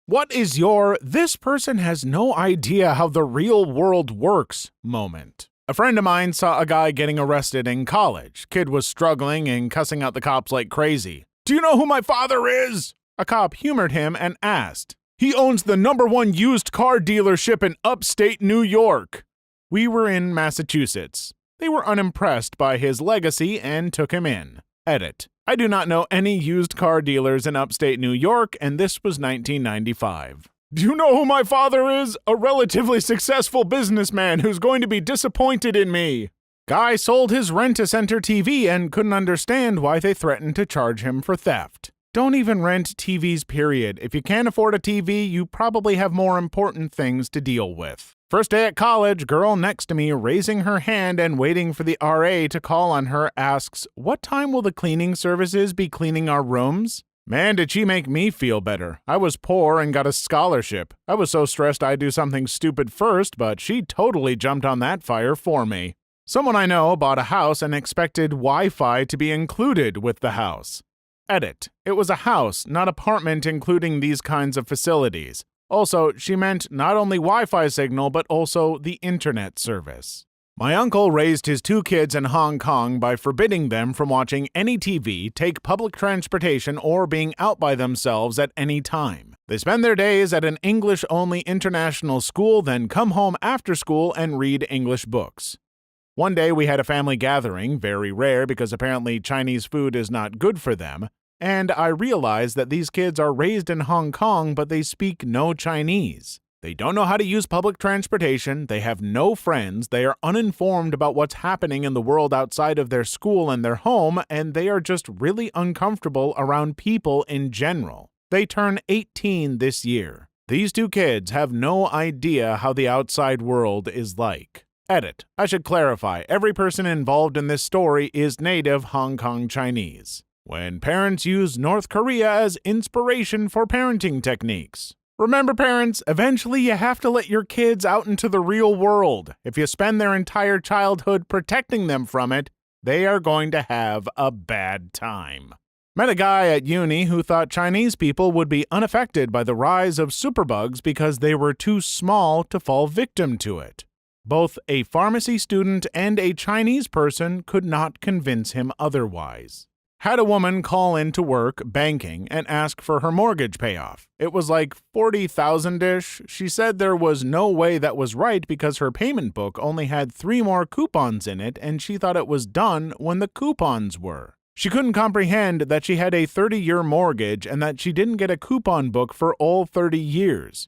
What is your "this person has no idea how the real world works" moment? A friend of mine saw a guy getting arrested in college. Kid was struggling and cussing out the cops like crazy. "Do you know who my father is?" A cop humored him and asked. "He owns the #1 used car dealership in upstate New York." We were in Massachusetts. They were unimpressed by his legacy and took him in. Edit. I do not know any used car dealers in upstate New York, and this was 1995. "Do you know who my father is? A relatively successful businessman who's going to be disappointed in me." Guy sold his rent-a-center TV and couldn't understand why they threatened to charge him for theft. Don't even rent TVs, period. If you can't afford a TV, you probably have more important things to deal with. First day at college, girl next to me raising her hand and waiting for the RA to call on her asks, "What time will the cleaning services be cleaning our rooms?" Man, did she make me feel better. I was poor and got a scholarship. I was so stressed I'd do something stupid first, but she totally jumped on that fire for me. Someone I know bought a house and expected Wi-Fi to be included with the house. Edit. It was a house, not apartment including these kinds of facilities. Also, she meant not only Wi-Fi signal, but also the internet service. My uncle raised his 2 kids in Hong Kong by forbidding them from watching any TV, take public transportation, or being out by themselves at any time. They spend their days at an English-only international school, then come home after school and read English books. One day we had a family gathering, very rare because apparently Chinese food is not good for them, and I realized that these kids are raised in Hong Kong but they speak no Chinese. They don't know how to use public transportation, they have no friends, they are uninformed about what's happening in the world outside of their school and their home, and they are just really uncomfortable around people in general. They turn 18 this year. These 2 kids have no idea how the outside world is like. Edit. I should clarify, every person involved in this story is native Hong Kong Chinese. When parents use North Korea as inspiration for parenting techniques. Remember, parents, eventually you have to let your kids out into the real world. If you spend their entire childhood protecting them from it, they are going to have a bad time. Met a guy at uni who thought Chinese people would be unaffected by the rise of superbugs because they were too small to fall victim to it. Both a pharmacy student and a Chinese person could not convince him otherwise. Had a woman call in to work, banking, and ask for her mortgage payoff. It was like $40,000-ish. She said there was no way that was right because her payment book only had 3 more coupons in it and she thought it was done when the coupons were. She couldn't comprehend that she had a 30-year mortgage and that she didn't get a coupon book for all 30 years.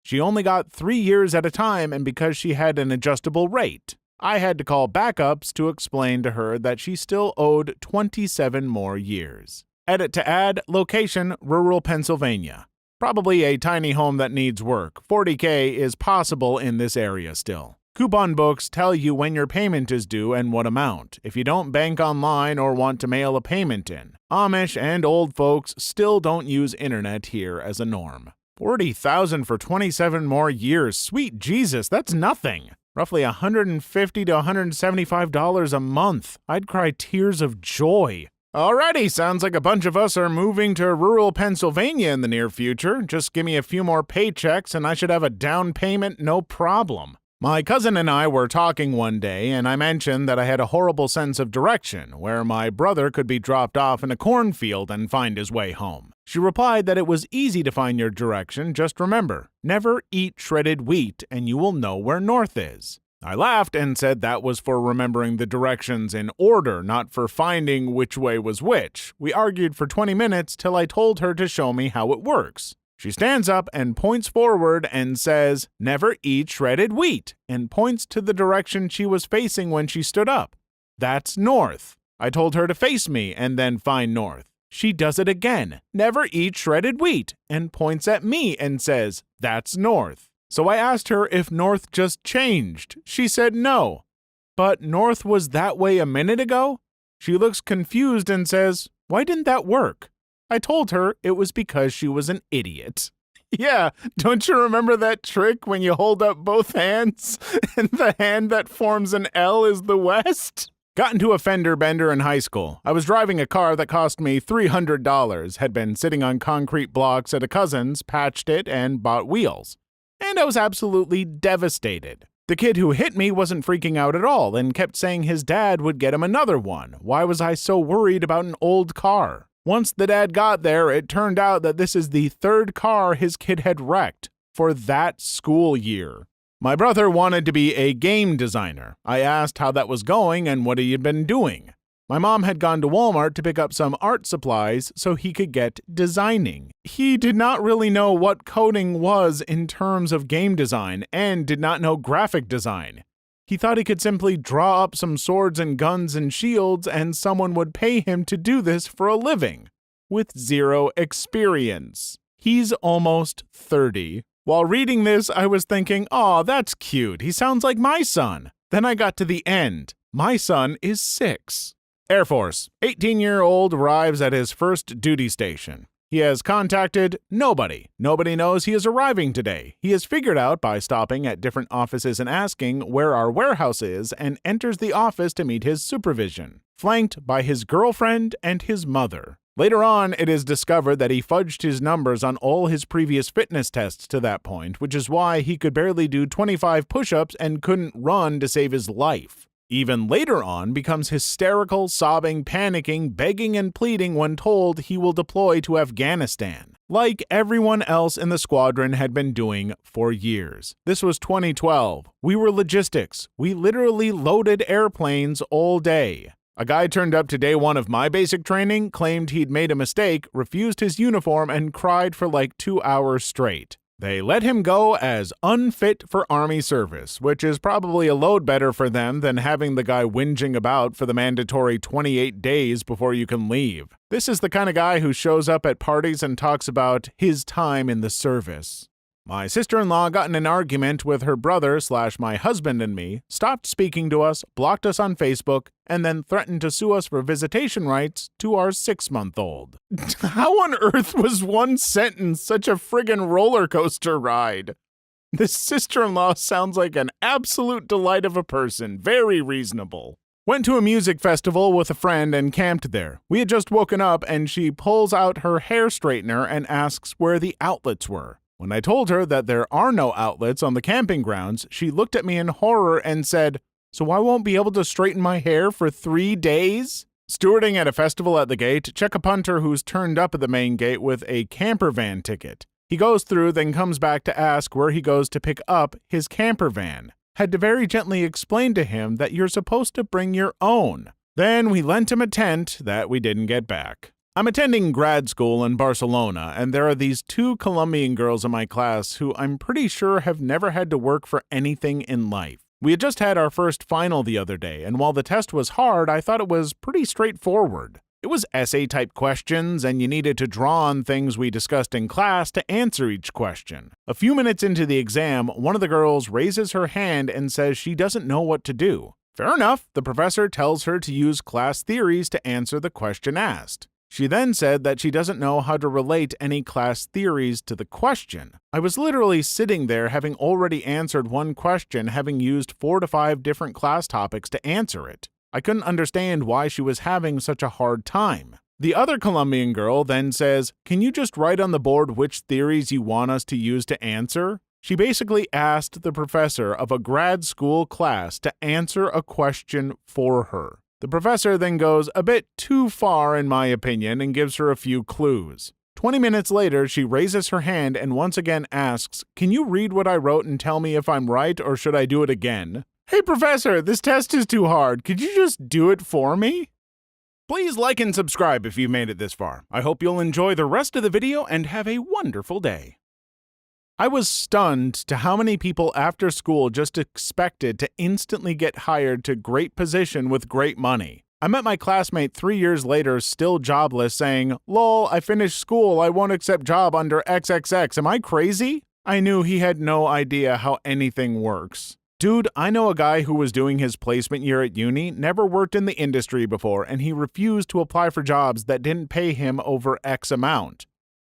She only got 3 years at a time, and because she had an adjustable rate, I had to call backups to explain to her that she still owed 27 more years. Edit to add, location, rural Pennsylvania. Probably a tiny home that needs work. $40K is possible in this area still. Coupon books tell you when your payment is due and what amount, if you don't bank online or want to mail a payment in. Amish and old folks still don't use internet here as a norm. $40,000 for 27 more years. Sweet Jesus, that's nothing. Roughly $150 to $175 a month. I'd cry tears of joy. Alrighty, sounds like a bunch of us are moving to rural Pennsylvania in the near future. Just give me a few more paychecks and I should have a down payment, no problem. My cousin and I were talking one day, and I mentioned that I had a horrible sense of direction, where my brother could be dropped off in a cornfield and find his way home. She replied that it was easy to find your direction, just remember, never eat shredded wheat and you will know where north is. I laughed and said that was for remembering the directions in order, not for finding which way was which. We argued for 20 minutes till I told her to show me how it works. She stands up and points forward and says, "Never eat shredded wheat," and points to the direction she was facing when she stood up. That's north. I told her to face me and then find north. She does it again. "Never eat shredded wheat," and points at me and says, "That's north." So I asked her if north just changed. She said no. But north was that way a minute ago? She looks confused and says, "Why didn't that work?" I told her it was because she was an idiot. Yeah, don't you remember that trick when you hold up both hands and the hand that forms an L is the west? Got into a fender bender in high school. I was driving a car that cost me $300, had been sitting on concrete blocks at a cousin's, patched it, and bought wheels. And I was absolutely devastated. The kid who hit me wasn't freaking out at all and kept saying his dad would get him another one. Why was I so worried about an old car? Once the dad got there, it turned out that this is the third car his kid had wrecked for that school year. My brother wanted to be a game designer. I asked how that was going and what he had been doing. My mom had gone to Walmart to pick up some art supplies so he could get designing. He did not really know what coding was in terms of game design and did not know graphic design. He thought he could simply draw up some swords and guns and shields and someone would pay him to do this for a living, with zero experience. He's almost 30. While reading this, I was thinking, "Aw, that's cute. He sounds like my son." Then I got to the end. My son is 6. Air Force. 18-year-old arrives at his first duty station. He has contacted nobody. Nobody knows he is arriving today. He is figured out by stopping at different offices and asking where our warehouse is and enters the office to meet his supervision, flanked by his girlfriend and his mother. Later on, it is discovered that he fudged his numbers on all his previous fitness tests to that point, which is why he could barely do 25 push-ups and couldn't run to save his life. Even later on, becomes hysterical, sobbing, panicking, begging and pleading when told he will deploy to Afghanistan, like everyone else in the squadron had been doing for years. This was 2012. We were logistics. We literally loaded airplanes all day. A guy turned up to day 1 of my basic training, claimed he'd made a mistake, refused his uniform, and cried for like 2 hours straight. They let him go as unfit for Army service, which is probably a load better for them than having the guy whinging about for the mandatory 28 days before you can leave. This is the kind of guy who shows up at parties and talks about his time in the service. My sister-in-law got in an argument with her brother/my husband and me, stopped speaking to us, blocked us on Facebook, and then threatened to sue us for visitation rights to our 6-month-old. How on earth was one sentence such a friggin' roller coaster ride? This sister-in-law sounds like an absolute delight of a person, very reasonable. Went to a music festival with a friend and camped there. We had just woken up and she pulls out her hair straightener and asks where the outlets were. When I told her that there are no outlets on the camping grounds, she looked at me in horror and said, "So I won't be able to straighten my hair for 3 days?" Stewarding at a festival at the gate, check a punter who's turned up at the main gate with a camper van ticket. He goes through, then comes back to ask where he goes to pick up his camper van. Had to very gently explain to him that you're supposed to bring your own. Then we lent him a tent that we didn't get back. I'm attending grad school in Barcelona, and there are these 2 Colombian girls in my class who I'm pretty sure have never had to work for anything in life. We had just had our first final the other day, and while the test was hard, I thought it was pretty straightforward. It was essay-type questions, and you needed to draw on things we discussed in class to answer each question. A few minutes into the exam, one of the girls raises her hand and says she doesn't know what to do. Fair enough, the professor tells her to use class theories to answer the question asked. She then said that she doesn't know how to relate any class theories to the question. I was literally sitting there having already answered one question, having used 4 to 5 different class topics to answer it. I couldn't understand why she was having such a hard time. The other Colombian girl then says, "Can you just write on the board which theories you want us to use to answer?" She basically asked the professor of a grad school class to answer a question for her. The professor then goes a bit too far, in my opinion, and gives her a few clues. 20 minutes later, she raises her hand and once again asks, "Can you read what I wrote and tell me if I'm right or should I do it again?" Hey professor, this test is too hard. Could you just do it for me? Please like and subscribe if you've made it this far. I hope you'll enjoy the rest of the video and have a wonderful day. I was stunned to how many people after school just expected to instantly get hired to great position with great money. I met my classmate 3 years later, still jobless, saying, "Lol, I finished school, I won't accept job under XXX, am I crazy?" I knew he had no idea how anything works. Dude, I know a guy who was doing his placement year at uni, never worked in the industry before, and he refused to apply for jobs that didn't pay him over X amount.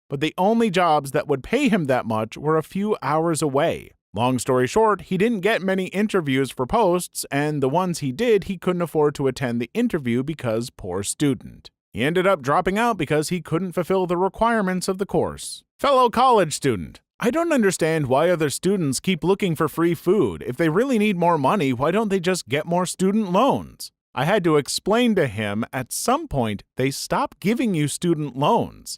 But the only jobs that would pay him that much were a few hours away. Long story short, he didn't get many interviews for posts, and the ones he did, he couldn't afford to attend the interview because poor student. He ended up dropping out because he couldn't fulfill the requirements of the course. Fellow college student, I don't understand why other students keep looking for free food. If they really need more money, why don't they just get more student loans? I had to explain to him at some point they stop giving you student loans.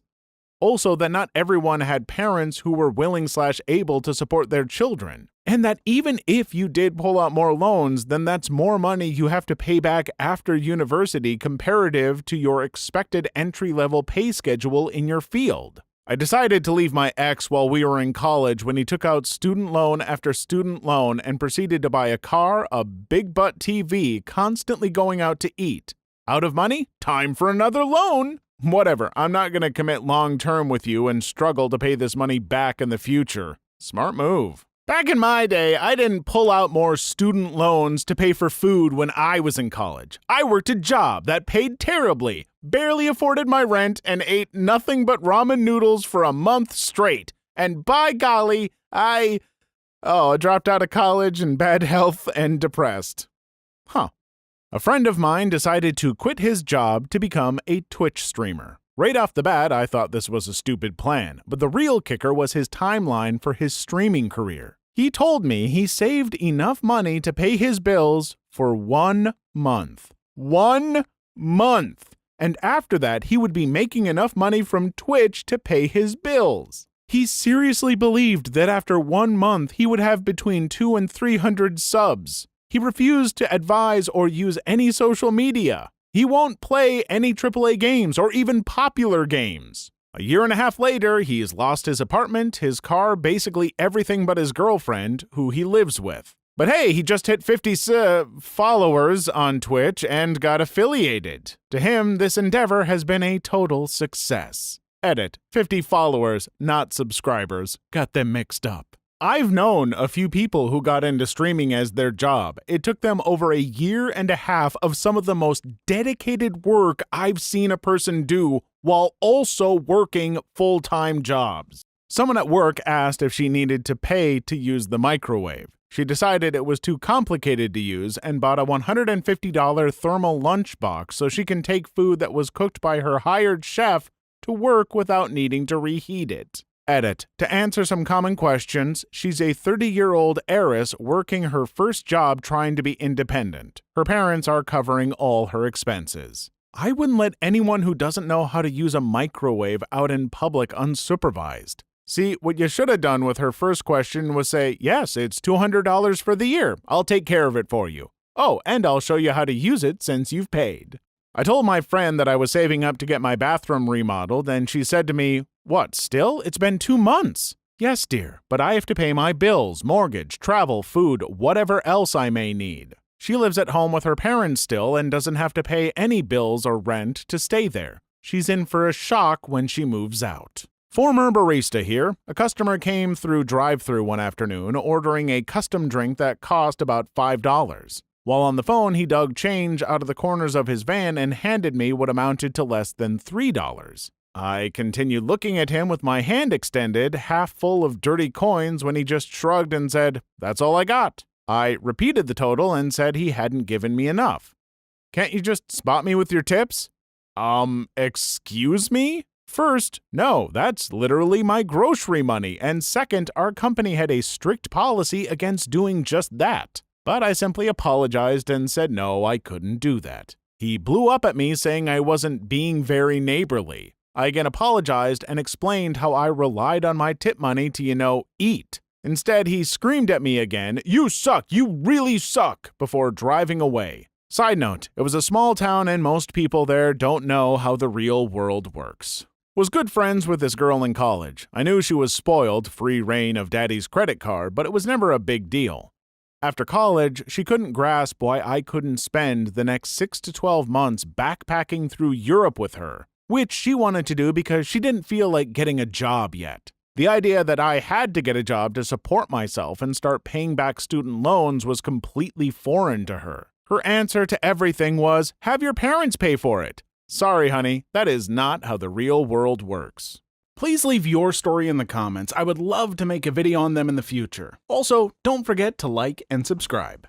Also, that not everyone had parents who were willing/able to support their children. And that even if you did pull out more loans, then that's more money you have to pay back after university comparative to your expected entry-level pay schedule in your field. I decided to leave my ex while we were in college when he took out student loan after student loan and proceeded to buy a car, a big butt TV, constantly going out to eat. Out of money? Time for another loan! Whatever, I'm not going to commit long-term with you and struggle to pay this money back in the future. Smart move. Back in my day, I didn't pull out more student loans to pay for food when I was in college. I worked a job that paid terribly, barely afforded my rent, and ate nothing but ramen noodles for a month straight. And by golly, I dropped out of college in bad health and depressed. A friend of mine decided to quit his job to become a Twitch streamer. Right off the bat, I thought this was a stupid plan, but the real kicker was his timeline for his streaming career. He told me he saved enough money to pay his bills for 1 month. 1 month! And after that, he would be making enough money from Twitch to pay his bills. He seriously believed that after 1 month, he would have between 200 and 300 subs. He refused to advise or use any social media. He won't play any AAA games or even popular games. A year and a half later, he's lost his apartment, his car, basically everything but his girlfriend, who he lives with. But hey, he just hit 50 followers on Twitch and got affiliated. To him, this endeavor has been a total success. Edit, 50 followers, not subscribers. Got them mixed up. I've known a few people who got into streaming as their job. It took them over a year and a half of some of the most dedicated work I've seen a person do while also working full-time jobs. Someone at work asked if she needed to pay to use the microwave. She decided it was too complicated to use and bought a $150 thermal lunchbox so she can take food that was cooked by her hired chef to work without needing to reheat it. Edit. To answer some common questions, she's a 30-year-old heiress working her first job trying to be independent. Her parents are covering all her expenses. I wouldn't let anyone who doesn't know how to use a microwave out in public unsupervised. See, what you should have done with her first question was say, yes, it's $200 for the year. I'll take care of it for you. Oh, and I'll show you how to use it since you've paid. I told my friend that I was saving up to get my bathroom remodeled, and she said to me, "What, still? It's been 2 months." "Yes, dear, but I have to pay my bills, mortgage, travel, food, whatever else I may need." She lives at home with her parents still and doesn't have to pay any bills or rent to stay there. She's in for a shock when she moves out. Former barista here. A customer came through drive-thru one afternoon ordering a custom drink that cost about $5. While on the phone, he dug change out of the corners of his van and handed me what amounted to less than $3. I continued looking at him with my hand extended, half full of dirty coins, when he just shrugged and said, "That's all I got." I repeated the total and said he hadn't given me enough. "Can't you just spot me with your tips?" Excuse me? First, no, that's literally my grocery money, and second, our company had a strict policy against doing just that. But I simply apologized and said no, I couldn't do that. He blew up at me saying I wasn't being very neighborly. I again apologized and explained how I relied on my tip money to, eat. Instead, he screamed at me again, "You suck, you really suck," before driving away. Side note, it was a small town and most people there don't know how the real world works. Was good friends with this girl in college. I knew she was spoiled, free reign of daddy's credit card, but it was never a big deal. After college, she couldn't grasp why I couldn't spend the next 6 to 12 months backpacking through Europe with her, which she wanted to do because she didn't feel like getting a job yet. The idea that I had to get a job to support myself and start paying back student loans was completely foreign to her. Her answer to everything was, "Have your parents pay for it." Sorry, honey, that is not how the real world works. Please leave your story in the comments. I would love to make a video on them in the future. Also, don't forget to like and subscribe.